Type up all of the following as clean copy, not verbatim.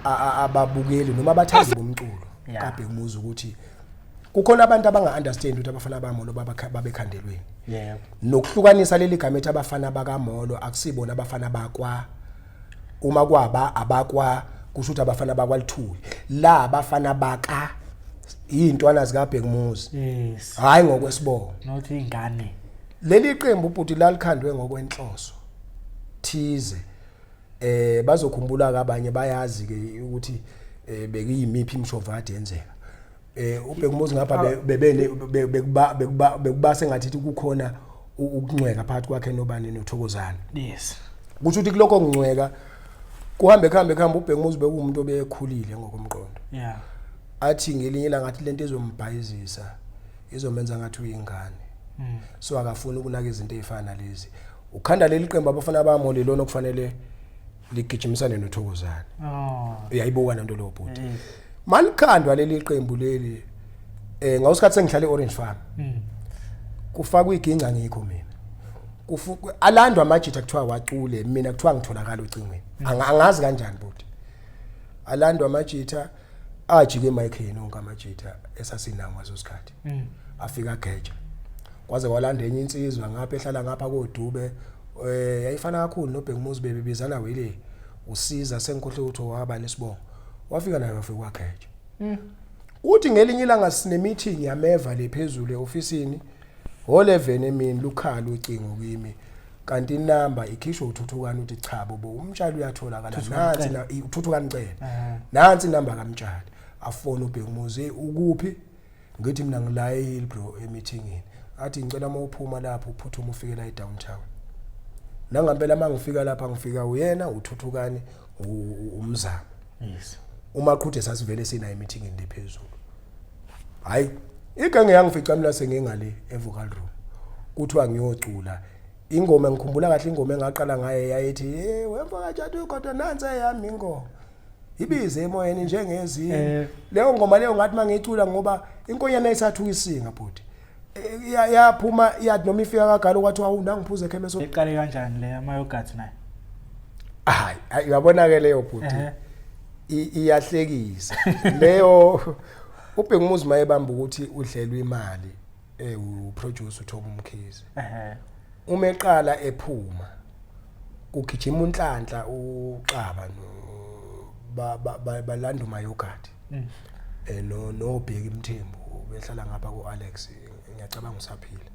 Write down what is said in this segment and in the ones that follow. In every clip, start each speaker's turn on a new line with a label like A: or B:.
A: ababukeli noma abathandi bomculo kaBheki Muzi ukuthi kukhona abantu abanga-understand ukuthi abafana bamolo babekhandelweni.
B: Yebo.
A: Nokuhlukanisa leli gama ethi abafana bakamolo akusibona abafana bakwa uma kwaba abakwa kusho ukuthi abafana bakwalithuli. La abafana baka intwana zikaBheki Muzi.
B: Yes.
A: Hayi ngokwesibongo.
B: Not ingane.
A: Leli qembu ubhuti lalikhandwe ngokwenhloso thize. Bazokhumbula kabanye bayazi ke ukuthi bekuyimiphi imshovadi yenzeka. uBheki Muzi ngapha bekuba sengathi kukhona ukuncweka phakathi kwakhe nobani noThokozana.
B: Yes.
A: Kusho ukuthi kuloko kuncweka kuhambe uBheki Muzi bekumuntu obekhulile ngokomqondo.
B: Yeah.
A: Athi ngelinye ilanga ngathi lento ezombhayizisa izomenza ngathi uyingane. So akafuni ukunaka izinto ezifana lezi. Ukhanda leli qembu abafana bamole lona okufanele ligijimisane noThokozana. Uyayibuka nanto lo bhuti. Malikhandwa leli qembu leli ngawusikhathi sengihlale eOrange Farm. Kufakwa iginca ngikho mina. Alandwa amajita kuthiwa wacule mina kuthiwa ngitholakala ucingweni. Angazi kanjani bhuti. Alandwa amajita ajike emic onke amajita esasinawo ngaso sikhathi. Afika geja. Kwaze kwalanda enye insizwa ngapha ehlala ngapha koDube yayifana kakhulu noBheki Muzi bebizana wele usiza sengikhohle ukuthi waba nesibongo. Wafika naye wafika kwageja. Uthi ngelinye ilanga sine meeting yameva lephezulu eofisini ngo11 emini lukhala ucingo kimi kanti inamba ikhishwa uThuthukani uthi cha bobo umtshali uyatholakala nansi na uThuthukani cela nansi inamba kaMtshali afona uBheki Muzi ukuphi ngithi mina ngila eHillbrow emeetingini athi ngicela uma uphuma lapho uphuthuma ufike la eDowntown nangempela mangifika lapha ngifika uyena uThuthukani umzamo.
B: Yes.
A: Umaqhuthe sasivele sina emeeting lephezulu. Hayi igenge yangifica mina sengingale evocal room. Kuthiwa ngiyocula. Ingoma ngikhumbula kahle ingoma engaqala ngaye yayithi wemva kanjani kodwa nansi eyami ingoma. Ibize emoyeni njengezinye. Leyo ngoma leyo ngathi mangicula ngoba inkonyana isathu isinga bhuti. Yaphuma yathi noma ifika kagalo kwathi awunangiphuze ekhemesi.
B: Eqale kanjani le ama yogurt naye?
A: Hayi uyabona ke leyo bhuti. Iyahlekisa leyo uBheki Muzi mayebamba ukuthi udlelwe imali uproducer uThobo Mkhize uma eqala ephuma kugijima uNhlanhla uXaba no balanda uMayogati no Bheki Mthembu behlala ngapha kuAlex ngiyacabanga usaphila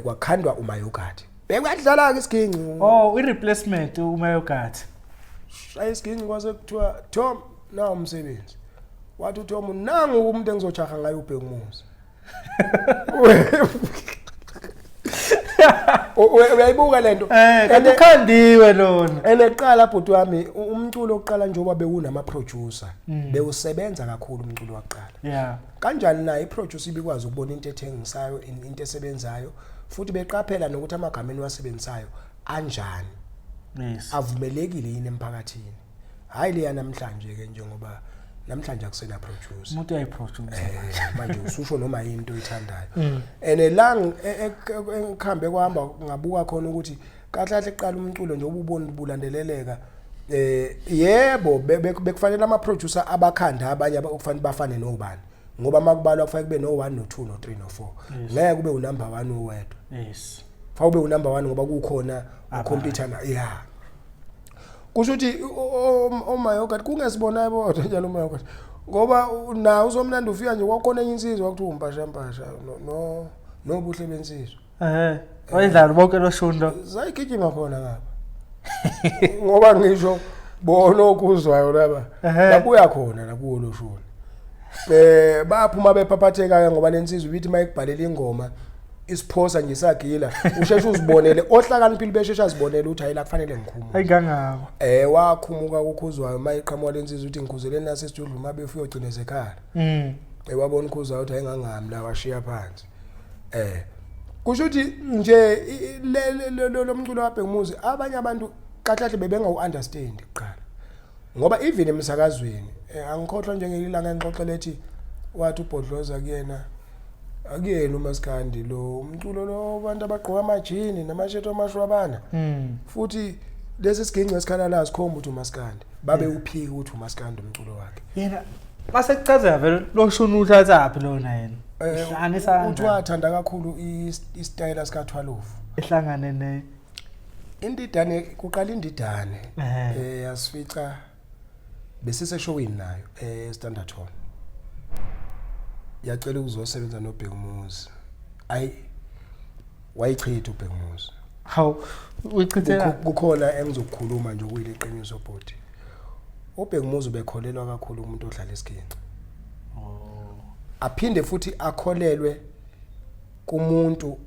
A: kwakhandwa uMayogati bekwadlala ke isiginci
B: ireplacement uMayogati
A: Shayisiginci kwase kuthiwa Tom na umsebenzi wathi uTom nangu umuntu engizojaha ngayo uBheki Muzi. Uyayibuka lento
B: akukhandiwe lona
A: eneqala bhuti wami umculo oqala njengoba bekunama producer bewusebenza kakhulu umculo waqala kanjani na iproducer ibikwazi ukubona into ethengisayo into esebenzayo futhi beqaphela nokuthi amagameni wasebenzayo anjani avumelekile yini emphakathini hayi le namhlanje ke njengoba namhlanje akusena producer
B: umuntu uyayiproduce
A: manje ususho noma into oyithandayo enelang ekhambe kwahamba ngabuka khona ukuthi kahle eqala umculo nje ububona bulandeleleka yebo bekufanele ama producer abakhanda abanye okufanele bafane nobani ngoba makubalwa kufanele kube no1 no2 no3 no4 ngeke kube unumber 1 owedwa fa ube unumber 1 ngoba kukhona ukhompyutha na kusho ukuthi oMayogati kungesibona bodwa njalo uMayogati ngoba na uzomnandi ufika nje kwakhona enye insizwa ukuthi umpasha no buhle bensizwa
B: wayidlala bonke loshundo
A: zayigijima khona ngapha ngoba ngisho bona okuzwayo laba babuya khona nakuwo loshundo baphuma bephaphatheka ngoba lensizwa ubithi mayikubhalela ingoma isiphosa nje sagila usheshe uzibonele ohlakaniphile beshesha azibonele ukuthi hayila kufanele ngikhumule
B: ayingangabo
A: wakhumuka ukukhuzwayo mayiqhamuka lensizwa ukuthi ngikhuzeleni nase studio uma befika ugcineze ekhaya wabona ukhuza ukuthi ayingangami la washiya phansi kusho ukuthi nje lo mculo waBheki Muzi abanye abantu kahle bebengawu-understand kuqala ngoba even emsakazweni angikhohlwa njengelanga ngixoxela ethi wathi uBhodloza kuyena akuyena uMaskandi lo umculo lo abantu abagqoka amajini namasheto amashwabana futhi lesi siginci esikhala la sikhomba ukuthi uMaskandi babe uphiki ukuthi uMaskandi umculo wakhe
B: yena mase kuchazela vele lo shunu uthathaphi lona yena ihlanganisa
A: uthi wathanda kakhulu istyle sika Thwalovu
B: ehlangane ne
A: indidane kuqala indidane yasifica besise showini nayo Standard Hall yacela ukuzosebenza noBhekumuzi wayichitha uBhekumuzi
B: hawu uyichithela
A: kukhona engizokukhuluma nje ukuyileqiniso bhodi uBhekumuzi ubekholelwa kakhulu umuntu odlala isiginci aphinde futhi akholelwe kumuntu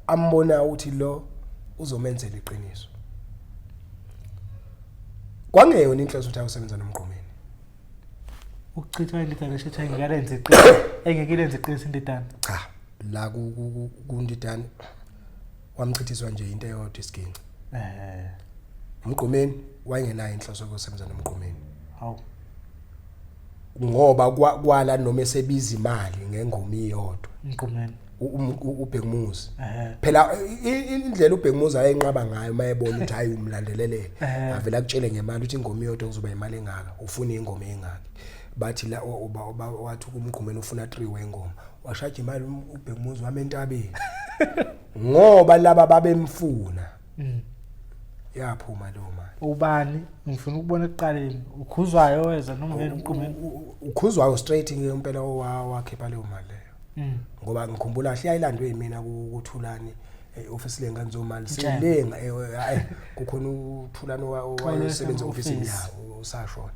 A: ambona ukuthi lo uzomenzela iqiniso kwangeyona inhloso ukuthi ayosebenza nomgqumeni
B: ukuchithwa indidane eshithi engikalenze iqiniso engekilenze iqiniso indidane
A: cha la kundidane wamchithiswa nje into eyodwa isiginci umgqumeni wayengenayo inhloso yokusebenza nomgqumeni
B: hawu
A: ngoba kwala noma esebiza imali ngengoma iyodwa
B: umgqumeni
A: uBhekumuzi phela indlela uBhekumuzi ayenqaba ngayo mayebona ukuthi hayi umlandelele avela kutshele ngemali ukuthi ingoma iyodwa kuzoba imali engaka ufuna ingoma engaka bathi la wathi umgqumeni ufuna 3 wengoma washaja imali uBhekumuzi wamentabeni ngoba laba babemfuna yaphuma lo mali
B: ubani ngifuna ukubona ekuqaleni ukhuzwayo weza noma ngene umqumeni
A: ukhuzwayo straight ngempela wakhipha leyo mali leyo ngoba ngikhumbula siyayilandwe yimina kuThulani office lengane zomali silenga hayi kukhona uThulani owayesebenza office yawo usashona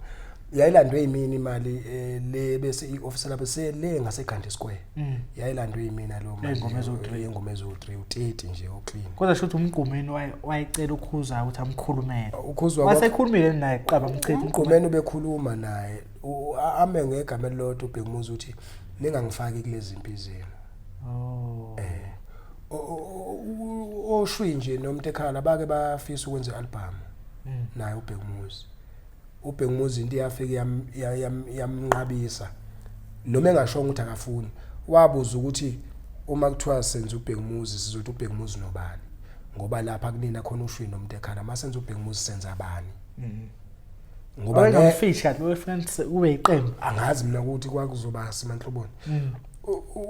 A: yayilandwe yimini imali le bese ioffice lapho selenga seGandhi Square yayilandwe yimina lo mali ingoma ezo3 u30 nje oclean
B: kodwa shothi umgqumeni wayecela ukhuza ukuthi amkhulumele
A: ukhuzwa
B: wasekhulumile naye qaba mchitha
A: umgqumeni ubekhuluma naye ame ngegama elilodwa uBhekumuzi uthi ningangifaki kulezi impilo zenu oshwi nje nomtekhala bake bafisa ukwenza ialbum naye uBhekumuzi into iyafika yamnqabisa noma engashonga ukuthi akafuni wabuza ukuthi uma kuthiwa senza uBhekumuzi sizothi uBhekumuzi nobani ngoba lapha kunina khona ushwi nomtekhala masenza uBhekumuzi senza abani
B: ngoba ngefisha lo friends ube iqembu
A: angazi mina ukuthi kwakuzoba simanhloboni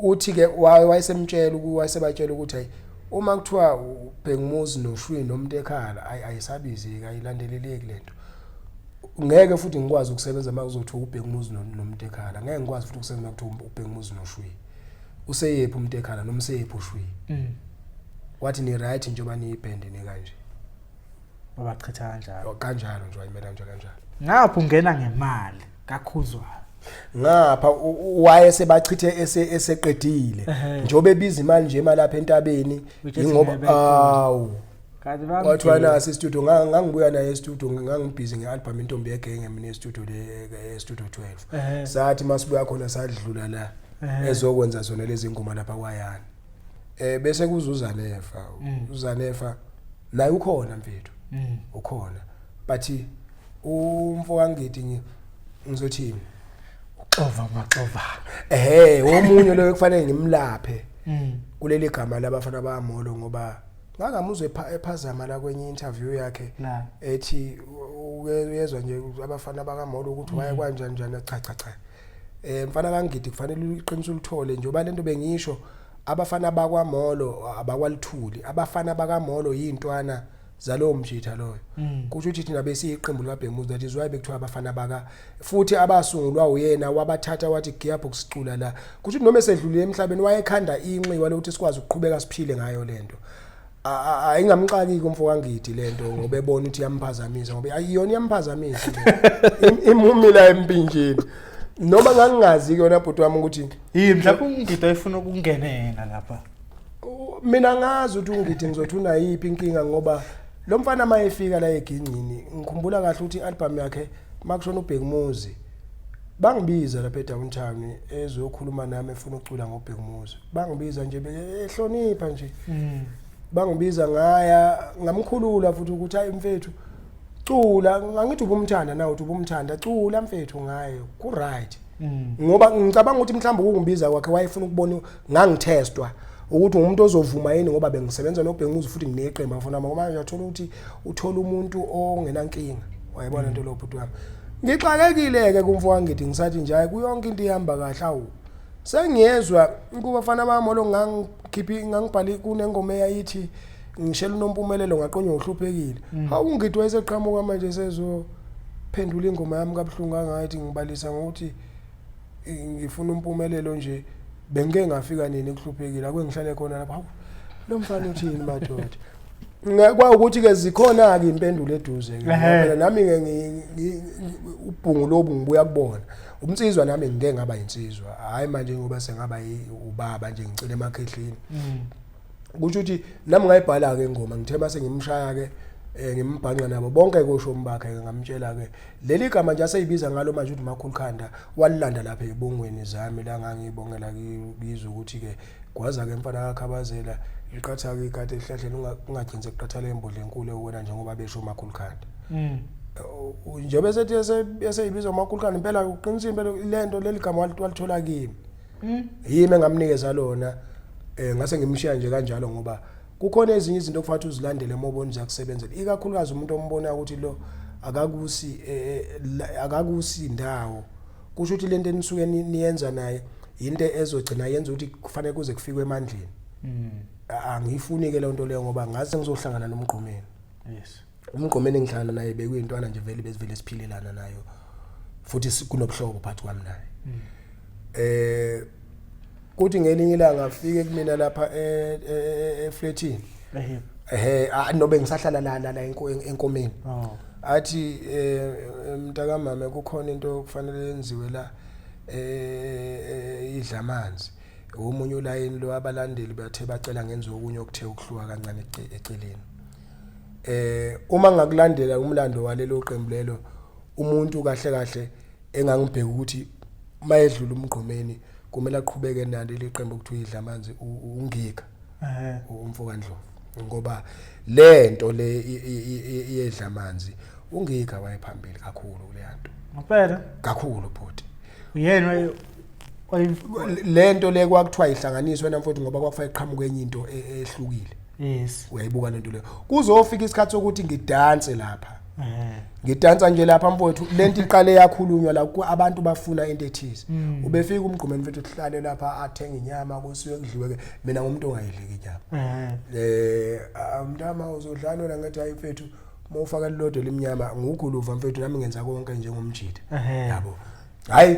A: uthi ke wayesemtshela wayesebatshela ukuthi hayi uma kuthiwa uBhekumuzi noshwi nomtekhala ayisabizi ayilandeleleki lento ngeke futhi ngikwazi ukusebenza makuzothi uBhekumuzi nomtekhala ngeke ngikwazi futhi ukusebenza ukuthi uBhekumuzi noshwi useyephi umtekhala noma useyephi ushwi wathi ni right njengoba niyiband ni kanje
B: babachitha
A: kanjalo nje wayimela nje kanjalo
B: ngapho ungena ngemali kakhuzwa
A: ngapha wayesebachithe eseqedile njobe biza imali nje imali lapha entabeni ingoba awu wathi wana studio ngangibuya naye studio ngangibhizi ngealbum intombi yegenge mina studio le studio 12 sathi masibuya khona sadlula la ezokwenza zona lezi ngoma lapha kwayana bese kuzuza nefa uzanefa naye ukhona mfethu ukhona but umfowangithi ngizothini
B: uxova
A: omunye lo kufanele ngimlaphe kuleli gama labafana baMolo ngoba ngakamuzwe ephazama la kwenye interview yakhe ethi uyezwa nje abafana bakaMolo ukuthi waye kanjani njani cha mfana kaNgidi kufanele iqiniso ulithole njengoba lento bengisho abafana bakwaMolo abakwalithuli abafana bakaMolo yintwana zalo mjitha loyo kusho ukuthi thina besiyiqembu likaBhekumuzi that is why bekuthiwa abafana baka futhi abasungulwa uyena wabathatha wathi Gearbox sicula la kusho noma esedlulile emhlabeni wayekhanda inxiwa lokuthi sikwazi ukuqhubeka siphile ngayo lento ayingamxaki kumfokaNgidi lento ngoba ebona ukuthi yamphazamisa ngoba ayiyona yamphazamisa imumi la empinjeni noma ngangingazi yona bhuti wami ukuthi
B: mhlawumbe uNgidi ayifuna ukungena yena lapha
A: mina ngazi ukuthi uNgidi ngizothi unayiphi inkinga ngoba lo mfana mayefika la eginqini ngikhumbula kahle ukuthi ialbum yakhe makushona uBhekumuzi bangibiza lapha eDowntown ezokhuluma nami efuna ukucula ngoBhekumuzi bangibiza nje ehlonipha nje bangibiza ngaya ngamkhulula futhi ukuthi hayi mfethu cula ngangithi ubumthanda nawe uthi ubumthanda cula mfethu ngayo ku right ngoba ngicabanga ukuthi mhlawumbe ukungibiza kwakhe wayefuna ukubona ngangithestwa ukuthi umuntu ozovuma yini ngoba bengisebenza noBhenguzo futhi ngineqembu afuna ngoba uyathola ukuthi uthola umuntu ongenankinga wayibona into lo bhuti wami ngixakekile ke kumfowami ngithi ngisathi nje hayi kuyonke into ihamba kahle awu sengiyezwa kubafana bami lo ngangibhali kunengoma eyayithi ngishela uNompumelelo ngaqonywa uhluphekile hawu ngithi wayeseqhamuka manje sezophendula ingoma yami kaBhlungu angathi ngibalisa ngokuthi ngifuna uMpumelelo nje bengeke ngafika nini kuhluphekile akwengihlale khona lapha lo mfana uthini madoda ngakwa ukuthi ke zikhona ke impendulo eduze ke ngoba nami ubhungu lobu ngibuya kubona umnsizwa nami ngeke ngaba insizwa hayi manje ngoba sengaba ubaba nje ngicela emakhehleni kusho ukuthi nami ngayibhala ke ingoma ngithemba sengimshaya ke ngimbhanqa nabo bonke kusho umbakhe ngamtshela ke leli gama nje aseyibiza ngalo manje uthi Makhulukhanda walilanda lapha ebongweni zami la ngangibongela kizo ukuthi ke kwaza ke mfana yakhabazela iqatha ke ikade ehlahleni ungagcinze kuqathala embodle enkulu wena njengoba besho Makhulukhanda njengoba sethi eseyibiza uMakhulukhanda impela uqinisile impela lento leli gama walithola kimi yimi engamnikeza lona ngase ngimshiya nje kanjalo ngoba kukhona ezinye izinto okufanele uzilandele moboni zakusebenzela ikakhulukazi umuntu ombona ukuthi lo akakusi indawo kusho ukuthi lento enisuke niyenza naye into ezogcina yenza ukuthi kufanele kuze kufike emandleni angifuni ke le nto leyo ngoba ngaze ngizohlangana nomgqumeni
B: yes
A: umgqumeni engihlangana naye bekuyintwana nje vele bezivele siphilelana nayo futhi kunobuhlobo phakathi kwami naye kuthi ngelinye ilanga afike kumina lapha eflatini nobe ngisahlala la enkomeni athi mntaka mama kukhona into kufanele yenziwe la idla amanzi omunye ulayini lo abalandeli bathe bacela ngenze okunye okuthe ukuhluka kancane eceleni uma ngakulandela umlando walelo qembu lelo umuntu kahle kahle engangibheka ukuthi mayedlula umgqomeni kumele aqhubeke nalo iqembu ukuthiwa idla amanzi ungika umfokandlovu ngoba lento le iyedla amanzi ungika wayephambili kakhulu leyanto
B: ngempela
A: kakhulu bhuti
B: uyena
A: lento le kwakuthiwa ihlanganiswe namfuthi ngoba kwakufanele iqhamuke enye into ehlukile
B: yes
A: uyayibuka lento le kuzofika isikhathi sokuthi ngidanse lapha ngidansa nje lapha mfowethu lento iqale yakhulunywa la abantu bafuna into ethize ubefika umgqumeni mfethu uhlale lapha athenga inyama kusiwe kudliwe ke mina ngumuntu ongayidliki inyama mntama uzodlanela ngathi hayi mfethu mawufaka lilodwa lemnyama nguguluva mfethu nami ngenza konke njengomjida yabo hayi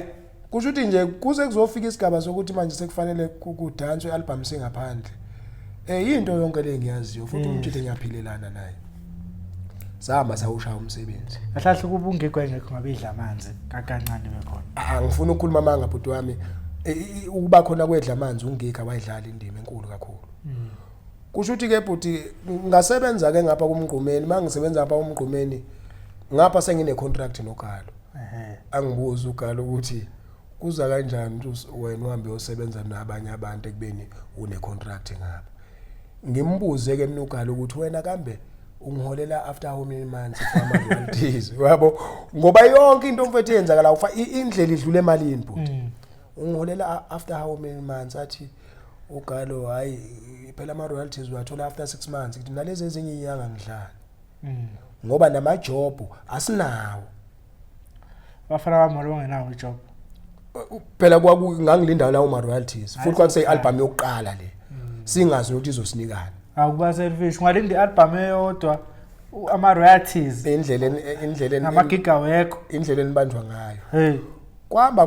A: kusho ukuthi nje kuze kuzofika isigaba sokuthi manje sekufanele kudanswe album singaphandle into yonke le ngiyaziyo futhi umjida engiyaphilelana naye sama sawushaya umsebenzi
B: kahle kuba ungekho engekho ngabe idla amanzi kancane bekhona
A: angifuni ukukhuluma manga bhuti wami ukuba khona kwedla amanzi ungika wayidlala indima enkulu kakhulu kusho ukuthi ke bhuti ngasebenza ke ngapha kumgqumeni mangisebenza ngapha kumgqumeni ngapha sengine contract noGalo angibuza uGalo ukuthi kuza kanjani wena uhambe uyosebenza nabanye abantu ekubeni une contract ngapha ngimbuze ke mina uGalo ukuthi wena kambe ungiholela after how many months from royalties yabo ngoba yonke into mfethu yenza la ufa indlela idlule emalini bhuti ungiholela after how many months athi uGalo hayi phela ama royalties uyathola after 6 months ngithi nalezi ezinye inyanga ngidlala ngoba nama job asinawo
B: bafana bami ongenawo ijob
A: phela kwakungangilinda la uma royalties futhi kwakusey album yokuqala le singazi ukuthi izosinikana
B: akuba selfish ngalindi album eyodwa ama royalties
A: indleleni
B: nama gig awekho
A: indleleni banjwa ngayo kwamba